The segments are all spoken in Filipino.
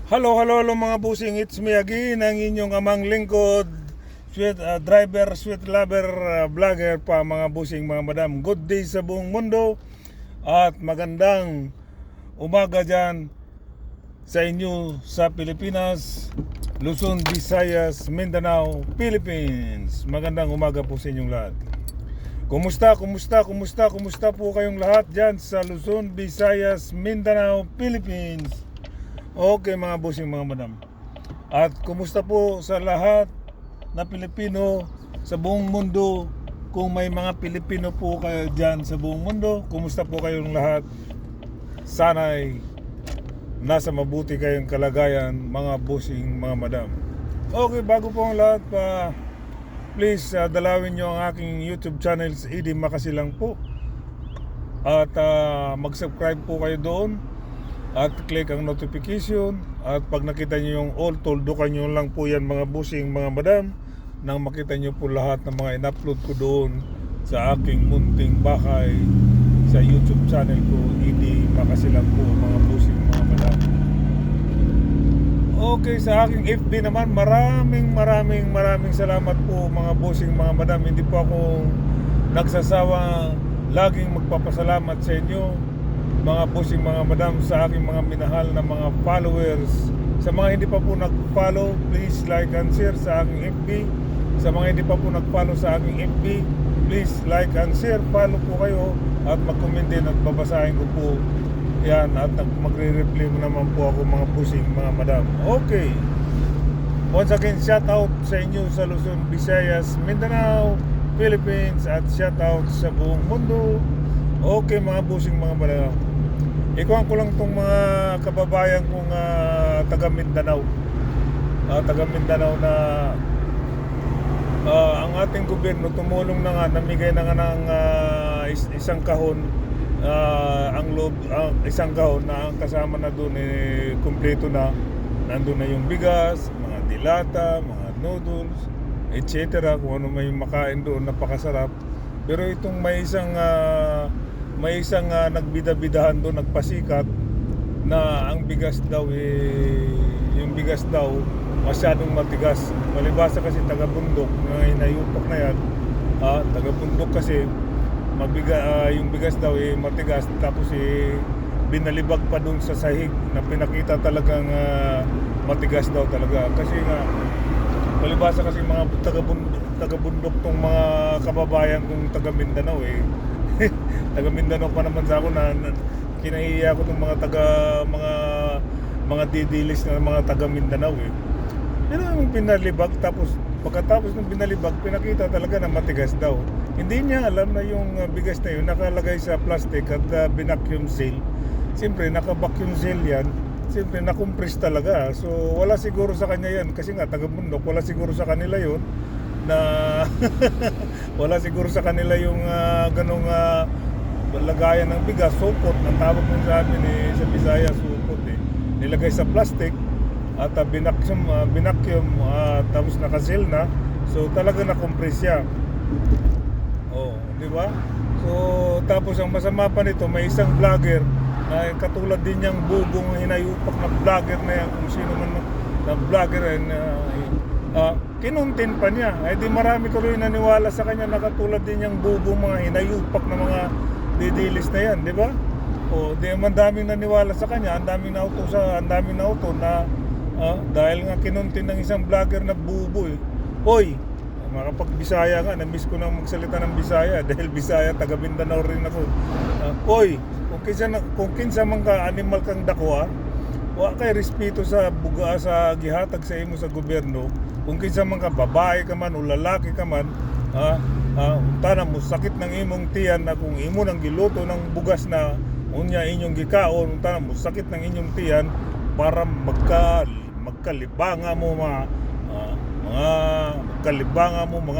Hello, hello, hello mga busing. It's me again, ang inyong amang lingkod, sweet driver, sweet lover, vlogger pa mga busing, mga madam. Good day sa buong mundo at magandang umaga dyan sa inyo sa Pilipinas, Luzon, Visayas, Mindanao, Philippines. Magandang umaga po sa inyong lahat. Kumusta po kayong lahat dyan sa Luzon, Visayas, Mindanao, Philippines? Okay mga bossing, mga madam. At kumusta po sa lahat na Pilipino sa buong mundo? Kung may mga Pilipino po kayo dyan sa buong mundo, kumusta po kayong lahat? Sana'y nasa mabuti kayong kalagayan mga bossing, mga madam. Okay, bago po ang lahat pa, please dalawin nyo ang aking YouTube channel, Edi Makasilang po. At mag-subscribe po kayo doon at click ang notification, at pag nakita nyo yung all, toldukan nyo lang po yan mga busing, mga madam, nang makita nyo po lahat ng mga in-upload ko doon sa aking munting bahay sa YouTube channel ko, Edi Makasilang po mga busing, mga madam. Okay, sa aking FB naman, maraming salamat po mga busing, mga madam. Hindi po ako nagsasawa laging magpapasalamat sa inyo mga bossing, mga madam, sa aking mga minahal na mga followers. Sa mga hindi pa po nag-follow, please like and share sa aking FB. Sa mga hindi pa po nag-follow sa aking FB, please like and share, follow po kayo at mag-comment din, at babasahin ko po yan, at magre-reply mo naman po ako mga bossing, mga madam. Okay, once again, shout out sa inyo sa Luzon, Visayas, Mindanao, Philippines, at shout out sa buong mundo. Okay mga bossing, mga madam, ikuhan ko lang itong mga kababayan kong taga Mindanao. Taga Mindanao na ang ating gobyerno tumulong na nga, namigay na nga ng isang kahon, isang kahon na ang kasama na doon kumpleto na. Nandun na yung bigas, mga dilata, mga noodles, etc. Kung ano may makain doon, napakasarap. Pero itong may isang nagbida-bidahan doon, nagpasikat na ang bigas daw yung bigas daw masyadong matigas. Malibasa kasi taga-bundok na hinayupak na yan, taga-bundok kasi yung bigas daw matigas, tapos binalibag pa doon sa sahig na pinakita talagang matigas daw talaga. Kasi nga malibasa kasi mga taga-bundok tong mga kababayan kong taga Mindanao taga Mindanao pa naman sa ako, na kinahiya ko ng mga didilis na mga taga Mindanao Pero yung pinalibag, tapos pagkatapos ng binalibag, pinakita talaga na matigas daw. Hindi niya alam na yung bigas na yun nakalagay sa plastic at binacuum seal. Siyempre naka-vacuum seal yan, siyempre na-compress talaga. So wala siguro sa kanya yan, kasi nga taga bundok, wala siguro sa kanila yun na wala siguro sa kanila yung ganong lagayan ng bigas, supot. Ang tawag mo sa amin sa Bisaya, supot nilagay sa plastic at binacuum, tapos nakasil na. So talaga na-compress siya. Di ba? So tapos ang masama pa nito, may isang vlogger na katulad din niyang bubong hinayupak na vlogger na yan, kung sino man na vlogger, kinuntin pa niya. Di marami ko rin naniwala sa kanya na katulad din niyang bubong, mga hinayupak na mga didilis na yan, di ba? Di man daming naniwala sa kanya, ang daming nauto na dahil nga kinuntin ng isang vlogger na bubo Hoy, makapag-Bisaya nga, na-miss ko nang magsalita ng Bisaya dahil Bisaya, taga Mindanao rin ako. Hoy, kung kinsa man ka animal kang dako, wa kay respeto sa buga sa gihatag sa imo sa gobyerno. Kung kinsa man ka, babae ka man o lalaki ka man, unta mo sakit ng imong tiyan na kung imo nang giluto ng bugas na unya inyong gikaon, unta mo sakit ng inyong tiyan para magkalibanga mo mga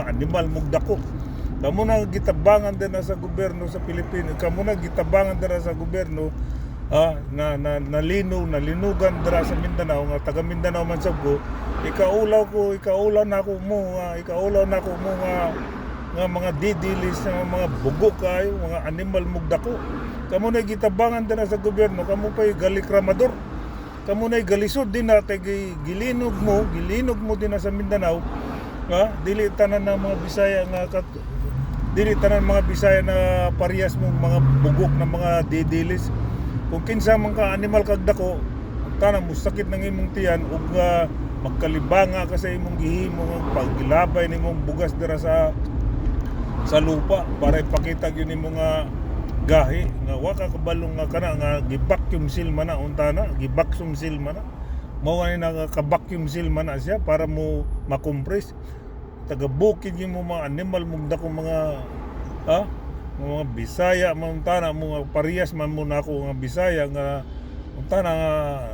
animal mugdako. Kamo na gitabangan din na sa gobyerno sa Pilipinas, kamo na gitabangan din na sa gobyerno nalinugan dira sa Mindanao, nga taga Mindanao man sab ko. Ikaulaw na ko mo nga mga didilis, mga bugo kayo, mga animal mugdako. Kamo na gitabangan dira sa gobyerno, kamo pa'y galikramador. kamo nay galisod din natin gilinog mo din na sa Mindanao. Ha? Dili tanan ng mga Bisaya nga dili tanan mga Bisaya na parehas mong mga bugok na mga didilis. Kung kinsa man ka animal kag dako, tanan mo sakit ng imong tiyan ug magkalibanga ka sa imong gihimo nga paglabay nimong bugas dira sa lupa para ipakita gyud nimo nga gahi nga wa ka kabalong nga kana nga gi-vacuum seal man na unta na gi-vacuum seal man na mao ani na ka-vacuum seal man na siya para mo makompress taga-bukid yung mga animal mong dako mga mga Bisaya man tana mo nga parehas man mo nako nga Bisaya nga tana nga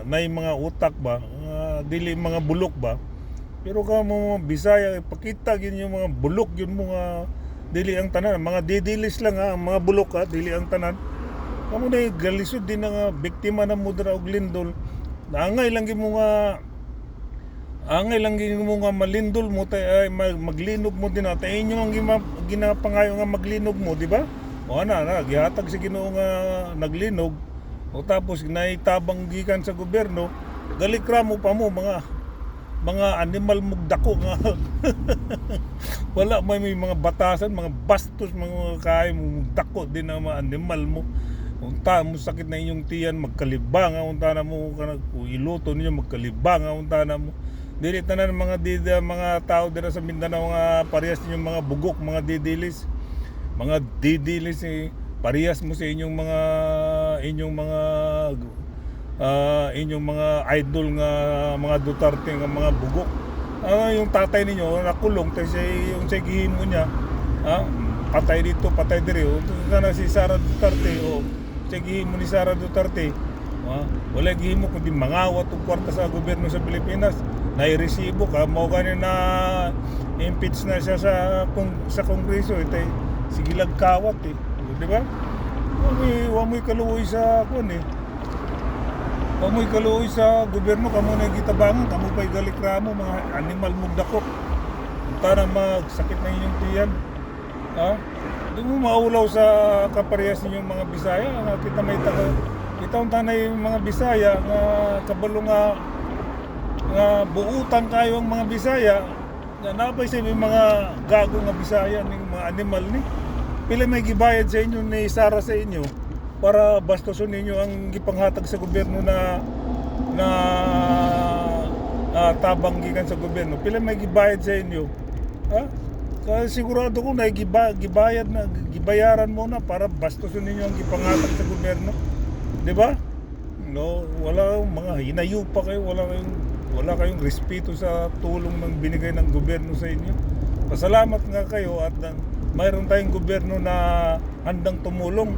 nay mga utak ba dili mga bulok ba pero ka mo Bisaya ipakita gyud yung mga bulok yun mo nga dili ang tanan mga didilis lang mga bulok dili ang tanan kamo na galisod din nga biktima na mudra og lindol angay lang gyud mo nga malindol mo tay maglinog mo din tay inyo ang ginapangayo nga maglinog mo di ba o na gihatag sa Ginoo nga naglinog o tapos naitabang gikan sa gobyerno galikra mo pa mo mga animal mugdako nga wala may mga batasan mga bastos mga kay mugdako din ang mga animal mo unta mo sakit na inyong tiyan magkalibang unta na mo kana iluto ninyo magkalibang unta na mo dili tanan mga tao dira sa Mindanao nga parehas ninyong mga bugok mga didilis parehas mo sa inyong mga idol nga mga Duterte nga mga bugok yung tatay ninyo nakulong kasi yung sa gihimo niya patay dito patay dire kana si Sara Duterte sa gihimo ni Sara Duterte wala gihimo kundi mangawat og kwarta sa gobyerno sa Pilipinas nairesibo ka mao ganin na impeach na siya sa kongreso sige kawat di ba wa mo'y kaluoy sa kamoy kaluoy sa gobyerno kamo na gitabangan kamo pay galikramo mga animal mugdako para magsakit na inyong tiyan di mo maulaw sa kaparehas ninyong mga Bisaya nga kita may kita tanay mga Bisaya nga kabalo nga buutan kayo ang mga Bisaya nga napay sa mga gago nga Bisaya ning mga animal ni pila may gibayad sa inyo ni Sara sa inyo para bastoson ninyo ang gipanghatag sa gobyerno na tabang gikan sa gobyerno pila may gibayad sa inyo kasi sigurado ko na gibayaran mo na para bastoson ninyo ang gipanghatag sa gobyerno di ba wala mga hinayo pa kayo wala kayong respeto sa tulong ng binigay ng gobyerno sa inyo pasalamat nga kayo at mayroon tayong gobyerno na handang tumulong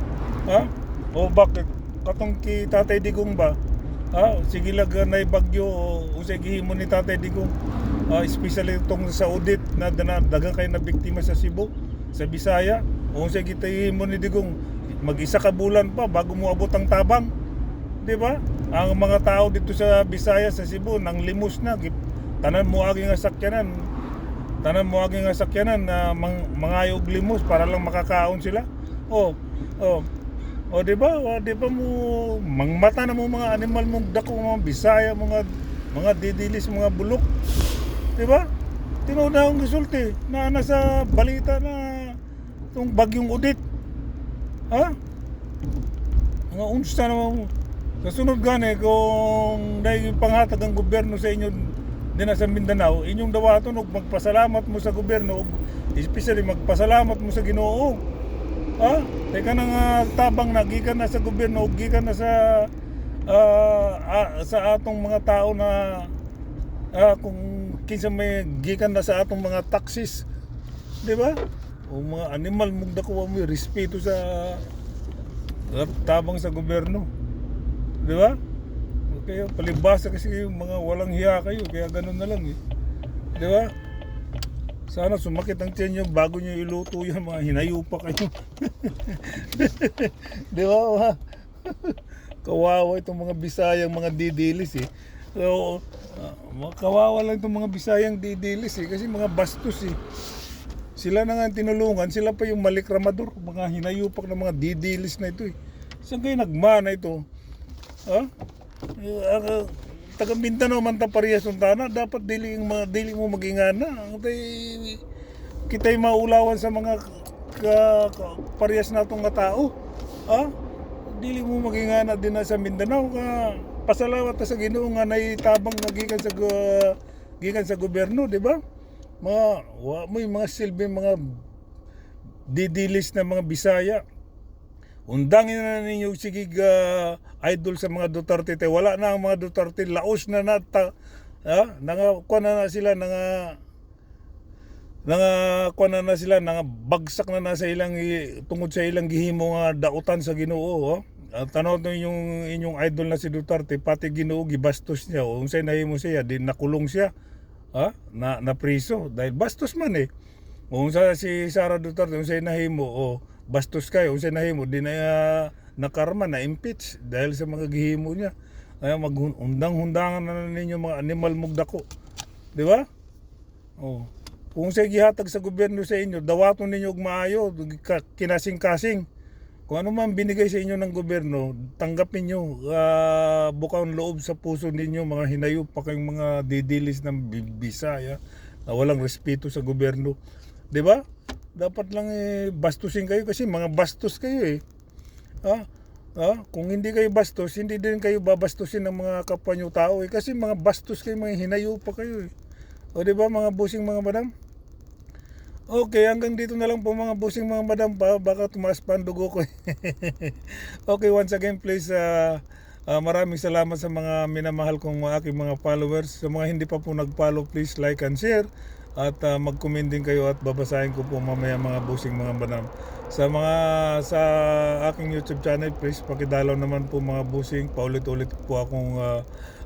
o bakit katong ki Tatay Digong ba sige lag na bagyo o sa gihimo ni Tatay Digong especially itong sa audit na dagang kayo na biktima sa Cebu sa Bisaya o sa gihimo ni Digong mag-isa ka bulan pa bago mo abot ang tabang di ba ang mga tao dito sa Bisaya sa Cebu nang limos na tanan mo aging sakyanan na mangayog limos para lang makakaon sila o di ba mo mangmata na mo mga animal mong dako mga Bisaya mga didilis mga bulok di ba tinuod na ang resulti na nasa balita na tong bagyong Odette mga unsa na kasunod gani kung dahil panghatag ang gobyerno sa inyo din sa Mindanao inyong dawaton og magpasalamat mo sa gobyerno og especially magpasalamat mo sa Ginoo teka nang tabang na gikan na sa gobyerno gikan na sa atong mga tao na kung kinsa may gikan na sa atong mga taxes di ba o mga animal mugdako mo respeto sa tabang sa gobyerno di ba kaya palibasa kasi yung mga walang hiya kayo kaya ganun na lang di ba sana sumakit ang tiyan nyo bago nyo iluto yan mga hinayo pa kayo di ba kawawa itong mga Bisayang mga didilis so, kawawa lang itong mga Bisayang didilis kasi mga bastos sila na nga tinulungan sila pa yung malikramador mga hinayupak na mga didilis na ito saan kayo nagmana ito taga Mindanao man ta parehas ng tana, dapat dili mo magingana. Kita'y maulawan sa mga parehas natong nga tao. Ha? Dili mo magingana din na sa Mindanao ka. Pasalamat ta sa Ginoo nga naitabang nagikan sa gobyerno, di ba? May mga silbi, mga didilis na mga Bisaya. Undangin na ninyo sige idol sa mga Duterte. Wala na ang mga Duterte, laos na nata. Kuha na sila, bagsak na sa ilang tungod sa ilang gihimo nga dautan sa Ginoo. Tanaw to yung inyong idol na si Duterte, pati Ginoo gibastos niya. Unsay nahimo siya, di nakulong siya. Na priso dahil bastos man eh. Unsa si Sara Duterte unsay nahimo, bastos kayo, unsay nahimo, di na nakarma na impeach dahil sa mga gihimo niya. Ay magundang-hundangan na ninyo mga animal mugdako. Di ba? Kung say gihatag sa gobyerno sa inyo, dawaton ninyo og maayo, kinasing-kasing. Kung ano man binigay sa inyo ng gobyerno, tanggapin nyo, bukang loob sa puso ninyo, mga hinayop pa kayong mga didilis ng Bisaya na walang respeto sa gobyerno. 'Di ba? Dapat lang bastusin kayo kasi mga bastos kayo eh. Kung hindi kayo bastos, hindi din kayo babastusin ng mga kapwa nyo tao eh. Kasi mga bastos kayo, mga hinayop pa kayo eh. O 'di ba mga busing mga madam? Okay, hanggang dito na lang po mga busing mga madam pa. Baka tumaas pa ang dugo ko. Okay, once again please, maraming salamat sa mga minamahal kong aking mga followers. Sa mga hindi pa po nag-follow, please like and share. At mag-comment din kayo at babasahin ko po mamaya mga busing mga madam. Sa aking YouTube channel, please pakidalaw naman po mga busing. Paulit-ulit po akong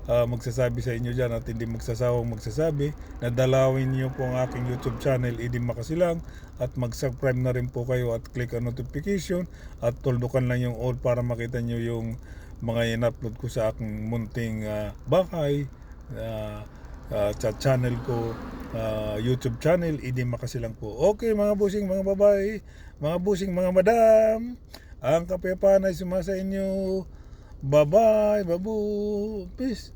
magsasabi sa inyo dyan at hindi magsasawang magsasabi na dalawin niyo po ang aking YouTube channel, Idi Makasilang, at mag-subscribe na rin po kayo at click ang notification at tuldukan lang yung all para makita niyo yung mga in-upload ko sa aking munting bahay channel ko, YouTube channel, Idi Makasilang po. Okay mga busing mga babae, mga busing mga madam, ang kapayapaan ay sumasa inyo. Bye bye, babu, peace.